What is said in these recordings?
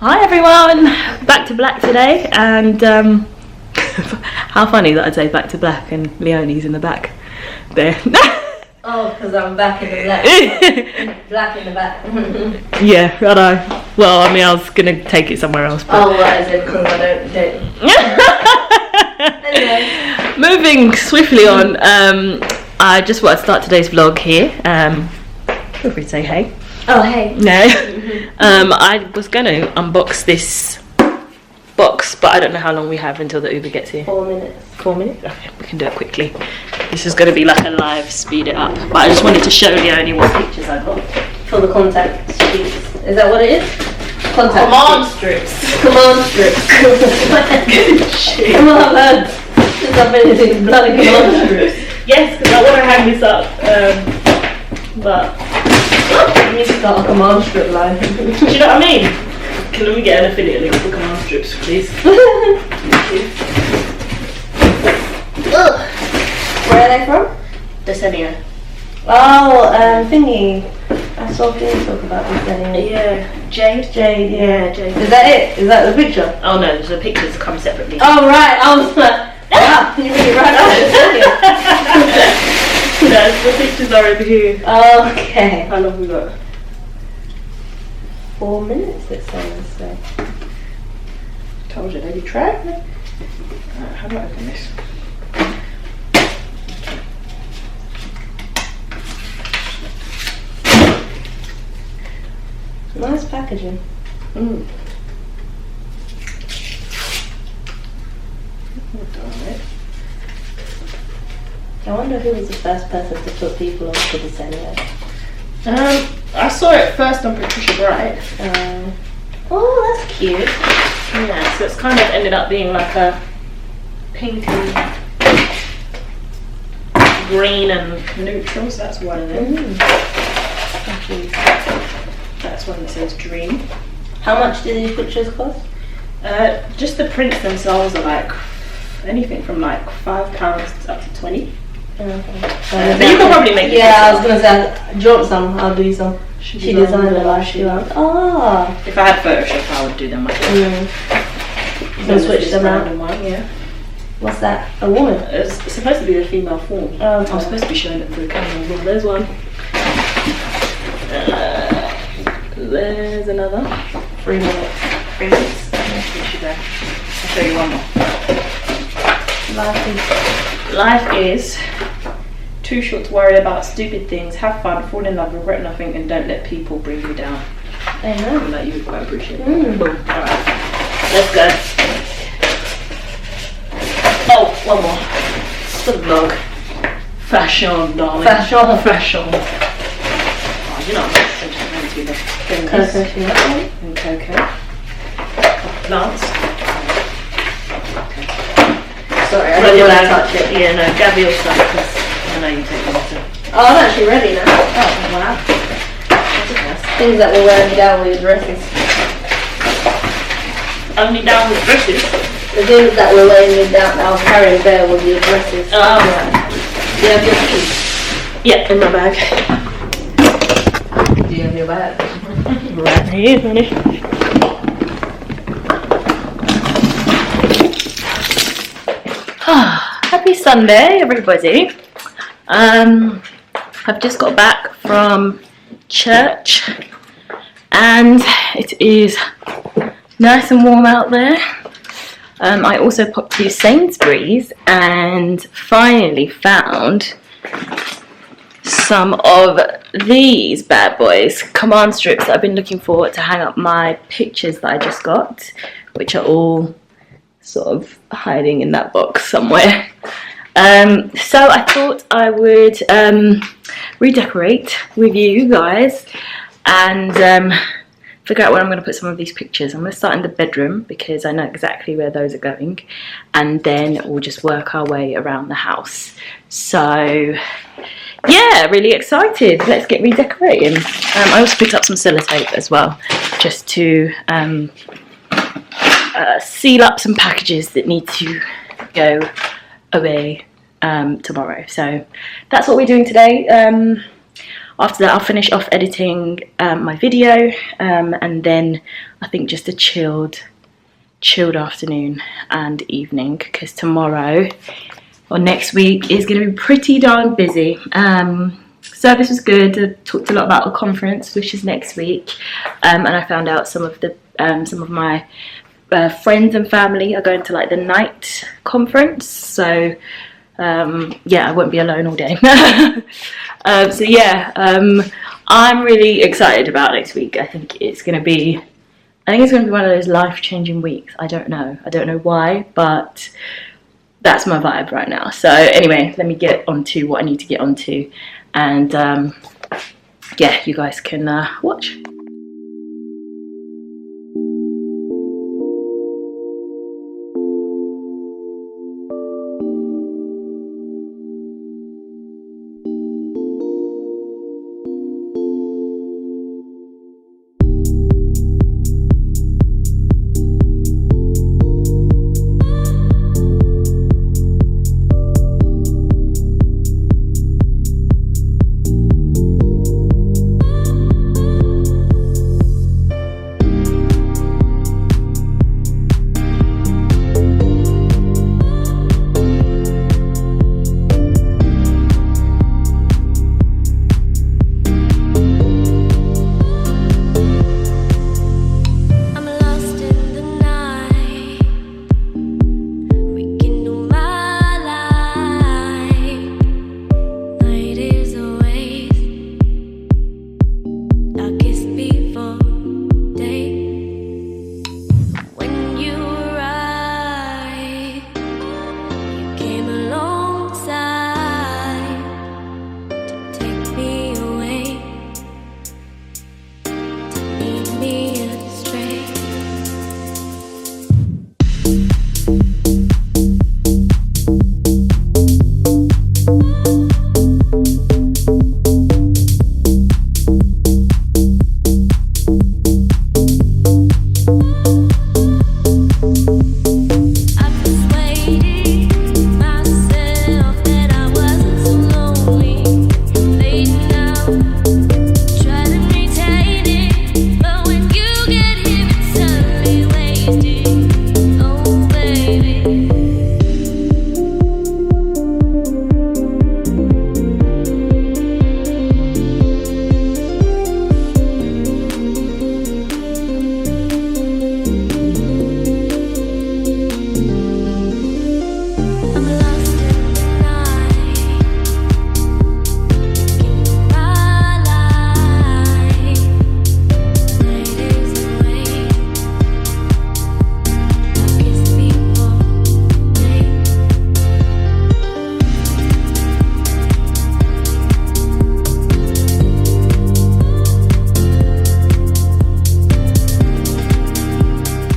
Hi everyone, back to black today, and how funny that I'd say back to black and Leonie's in the back there. Oh, because I'm back in the black. Black in the back. Yeah, I know. Well, I mean, I was gonna take it somewhere else. But... Oh, what is it? Because I don't. Anyway, moving swiftly on. I just want to start today's vlog here. Feel free to say hey. oh hey. No. I was going to unbox this box, but I don't know how long we have until the Uber gets here. 4 minutes. 4 minutes? Okay, we can do it quickly. This is going to be like a live speed it up. But I just wanted to show Leonie what pictures I got. For the contact sheets. Is that what it is? Contact Command sheets. strips. Command strips. Good shit. Come on, man. Since I've been using bloody command strips. Yes, because I want to hang this up. But You need to start a command strip line. do you know what I mean? Can we get an affiliate link for command strips, please? Thank you. Ugh. Where are they from? Decennia. Oh, thingy. I saw Thingy talk about this anyway. Yeah. Jade? Jade, yeah. Jade. Is that it? Is that the picture? Oh no, the pictures come separately. Oh, right. I was like, wow, you really ran out of it. No, the pictures are over here. Okay. How long have we got? 4 minutes, it says. So. Told you, lady, try. How do I open this? Nice packaging. Mm. I wonder who was the first person to put people on to this anyway. I saw it first on Patricia Bright. Oh, that's cute. Yeah, so it's kind of ended up being like a pink and green and neutral, so that's one of them. That's one that says dream. How much do these pictures cost? Just the prints themselves are like anything from like £5 up to 20. Okay. But you can probably make it. Yeah, I was gonna say, do you want some? I'll do some. She designed them last year. Oh. If I had Photoshop, I would do them myself. So switch them out. One, yeah. What's that? A woman? It's supposed to be a female form. Oh, okay. I'm supposed to be showing it through the camera. Well, there's one. There's another. 3 minutes. 3 minutes. I'll show you one more. Life is too short to worry about stupid things. Have fun, fall in love, regret nothing, and don't let people bring you down. Amen. That you would quite appreciate. Mm. Boom. Alright. Let's go. Oh, one more. For the vlog. Fashion, darling. Fashion. Oh, you know I'm not meant to be the Cocoa. and cocoa. Plants. Sorry, I didn't want to touch it. Yeah, no, Gabby will start because I know you take water. Oh, I'm actually ready now. Oh, wow. Things that will wear me down with your dresses. Only down with dresses? The things that will weigh me down, I'll carry there with your dresses. Oh, right. Do you have your keys? Yeah, in my bag. Do you have your bag? Right here, honey. Happy Sunday, everybody. I've just got back from church and it is nice and warm out there. I also popped to Sainsbury's and finally found some of these bad boys, command strips that I've been looking for to hang up my pictures that I just got, which are all sort of hiding in that box somewhere. So I thought I would redecorate with you guys and figure out where I'm going to put some of these pictures. I'm going to start in the bedroom because I know exactly where those are going, and then we'll just work our way around the house. So yeah, really excited. Let's get redecorating. I also picked up some sellotape as well, just to seal up some packages that need to go away tomorrow. So that's what we're doing today. after that I'll finish off editing my video, and then I think just a chilled afternoon and evening, because tomorrow or next week is going to be pretty darn busy. Service was good. I talked a lot about a conference which is next week, and I found out some of my friends and family are going to like the night conference, so yeah, I won't be alone all day. So yeah, I'm really excited about next week. I think it's going to be one of those life-changing weeks. I don't know why, but that's my vibe right now. So anyway, let me get onto what I need to get onto, and yeah, you guys can watch.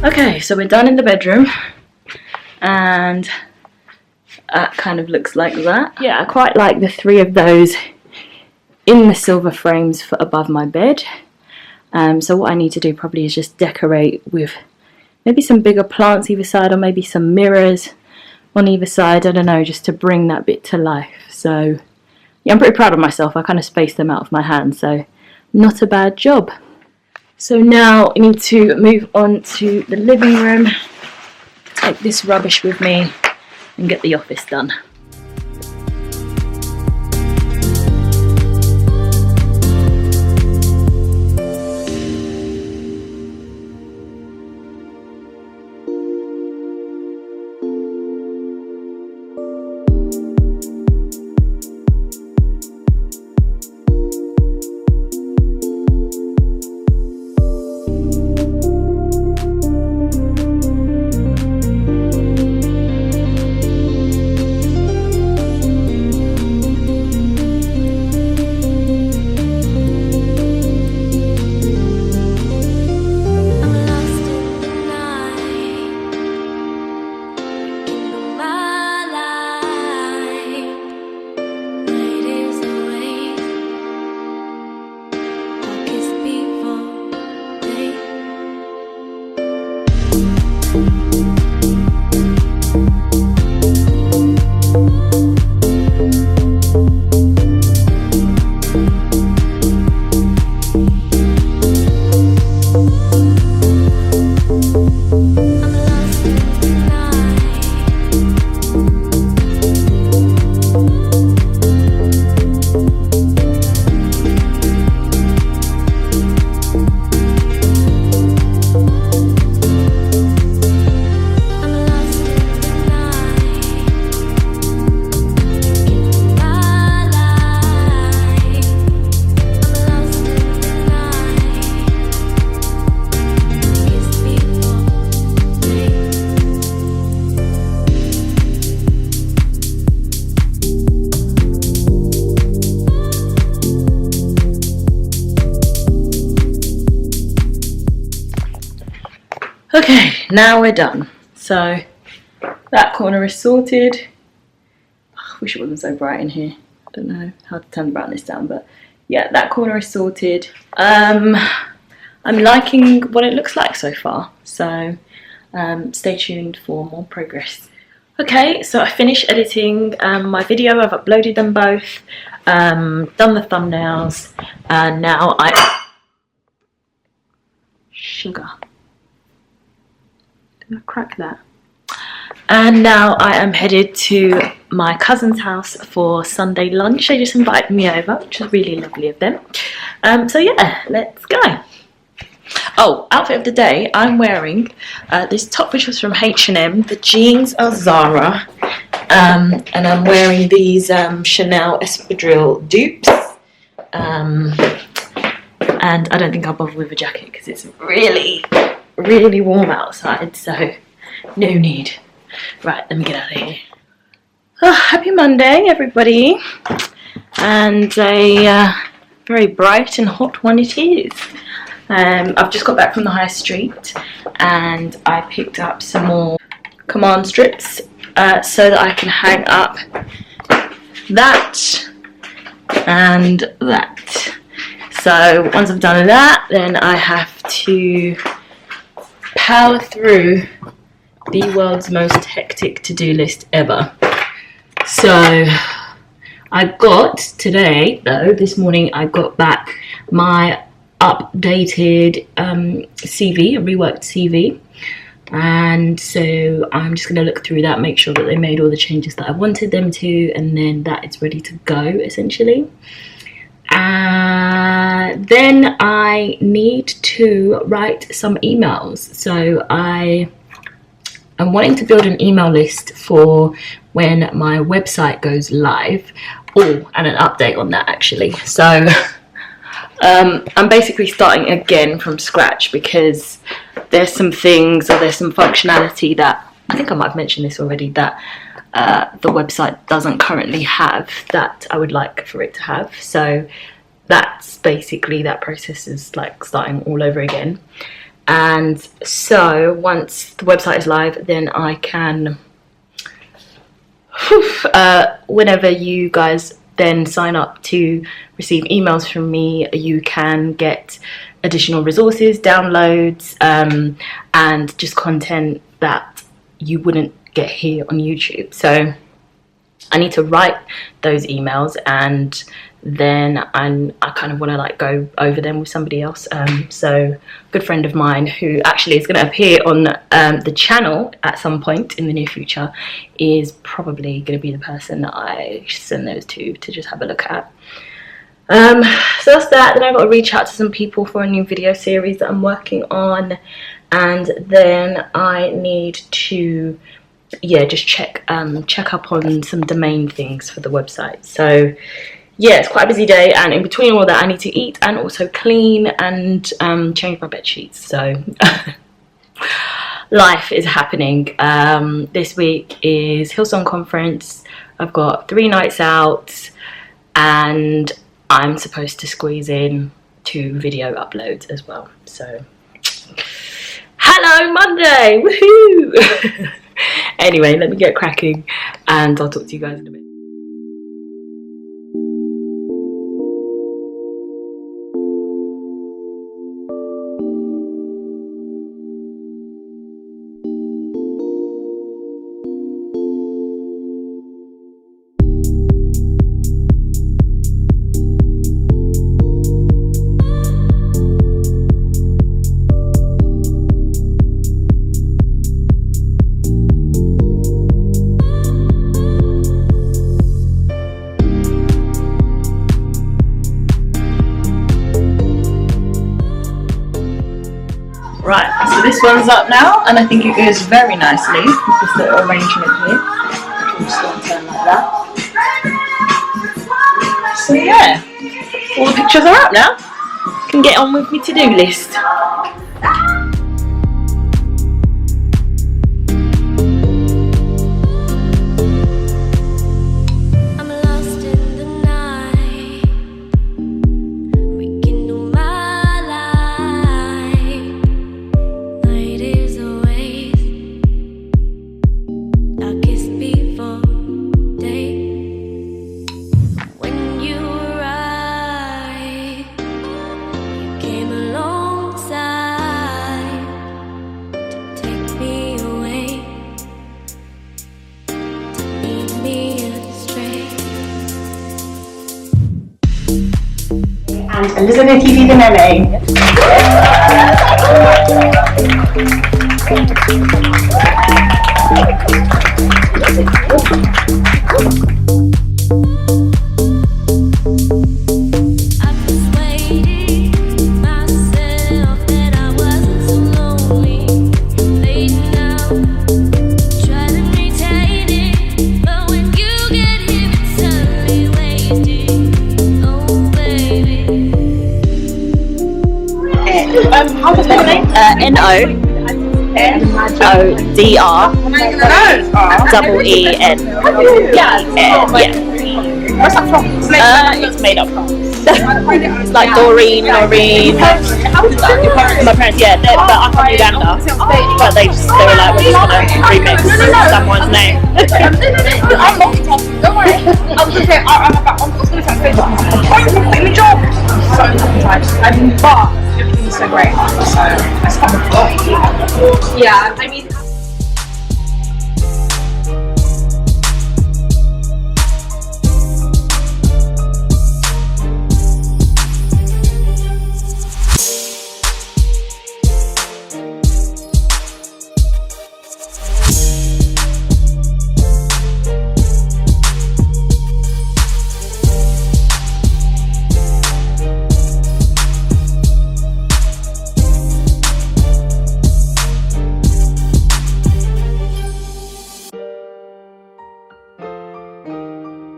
Okay, so we're done in the bedroom, and that kind of looks like that. Yeah, I quite like the three of those in the silver frames for above my bed. So what I need to do probably is just decorate with maybe some bigger plants either side, or maybe some mirrors on either side, I don't know, just to bring that bit to life. So yeah, I'm pretty proud of myself. I kind of spaced them out of my hand, so not a bad job. So now I need to move on to the living room, take this rubbish with me and get the office done. Okay, now we're done. So that corner is sorted. I wish it wasn't so bright in here. I don't know how to turn the brightness down, but yeah, that corner is sorted. I'm liking what it looks like so far, so stay tuned for more progress. Okay, so I finished editing my video. I've uploaded them both, done the thumbnails, and now sugar. Did I crack that? And now I am headed to my cousin's house for Sunday lunch. They just invited me over, which is really lovely of them. So yeah, let's go. Oh, outfit of the day, I'm wearing this top which was from H&M. The jeans are Zara. And I'm wearing these Chanel espadrille dupes. And I don't think I'll bother with a jacket because it's really, really warm outside. So no need. Right, let me get out of here. Oh, happy Monday, everybody. And a very bright and hot one it is. I've just got back from the high street and I picked up some more command strips so that I can hang up that and that. So once I've done that, then I have to power through the world's most hectic to-do list ever. So I got today, though, this morning I got back my updated CV, a reworked CV, and so I'm just going to look through that, make sure that they made all the changes that I wanted them to, and then that it's ready to go essentially. Then I need to write some emails, so I'm wanting to build an email list for when my website goes live. Oh, and an update on that actually. So I'm basically starting again from scratch because there's some things, or there's some functionality that I think I might have mentioned this already, that the website doesn't currently have that I would like for it to have. So that's basically, that process is like starting all over again. And so once the website is live, then I can, whenever you guys then sign up to receive emails from me, you can get additional resources, downloads, and just content that you wouldn't get here on YouTube. So I need to write those emails, and then I kind of want to like go over them with somebody else. So a good friend of mine who actually is going to appear on the channel at some point in the near future is probably going to be the person that I send those to just have a look at. So that's that. Then I've got to reach out to some people for a new video series that I'm working on, and then I need to just check up on some domain things for the website. So yeah, it's quite a busy day, and in between all that I need to eat and also clean and change my bed sheets. So life is happening. This week is Hillsong Conference. I've got 3 nights out and I'm supposed to squeeze in 2 video uploads as well. So hello Monday, woohoo! Anyway, let me get cracking and I'll talk to you guys in a bit. Right, so this one's up now, and I think it goes very nicely with this little arrangement here. Just going to turn like that. So yeah, all the pictures are up now. Can get on with my to-do list. It is and Elizabeth TV Dinelli. How was your name? NOODR Yeah. Where's that from? It's made up. It's like Doreen, Noreen. My parents, yeah, but I'm from Uganda. But they were like, we're just gonna remix someone's name. I'm multitasking, don't worry. I was gonna say, I'm just gonna say, I'm quitting my job. So sometimes, but everything's so great. So, that's kind of yeah, I mean,